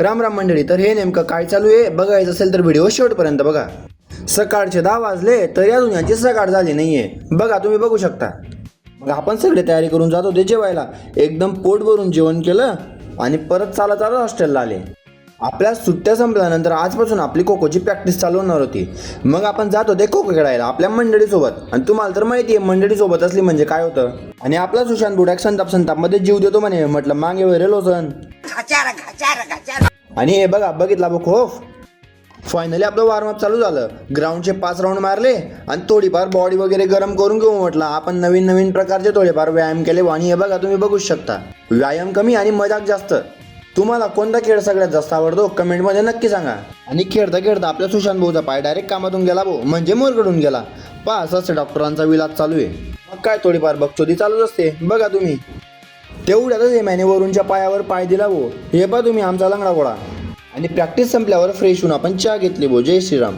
राम राम मंडळी. तर हे नेमकं काय चालू आहे बघायचं असेल तर व्हिडिओ शेवटपर्यंत बघा. सकाळचे 10 वाजले तरी अजून यांची सकाळ झाली नाहीये. बघा तुम्ही बघू शकता. मग आपण सगळे तयारी करून जात होते जेवायला. एकदम पोट भरून जेवण केलं आणि परत चालत हॉस्टेलला आले. आपल्या सुट्ट्या संपल्यानंतर आजपासून आपली खो-खोची प्रॅक्टिस चालू होणार होती. मग आपण जात होते खो-खो खेळायला आपल्या मंडळीसोबत. आणि तुम्हाला तर माहिती आहे मंडळीसोबत असली म्हणजे काय होतं. आणि आपला सुशांत बुडाक संताप मध्ये जीव देतो म्हणे. म्हटलं मागे वैरेल होसन. आणि हे बघा बघितला बघ खौफ. फायनली आपलं वॉर्मअप चालू झालं. ग्राउंडचे 5 राऊंड मारले आणि थोडीफार बॉडी वगैरे गरम करून घेऊ म्हटलं. आपण नवीन नवीन प्रकारचे थोडेफार व्यायाम केले. आणि हे बघा तुम्ही बघू शकता. व्यायाम कमी आणि मजाक जास्त. तुम्हाला कोणता खेळ सगळ्यात जास्त आवडतो कमेंटमध्ये नक्की सांगा. आणि खेळता खेळता आपल्या सुशांत भाऊचा पाय डायरेक्ट कामातून गेला भाऊ, म्हणजे मोरकडून गेला. पहा असं डॉक्टरांचा विलाज चालू आहे. मग काय थोडीफार बकचोदी चालूच असते. बघा तुम्ही तेवढ्यातच एमॅने वरूनच्या पायावर पाय दिला भाऊ. हे पहा तुम्ही आमचा लंगडा घोडा. आणि प्रॅक्टिस संपल्यावर फ्रेश होऊन आपण चहा घेतली भाऊ. जय श्रीराम.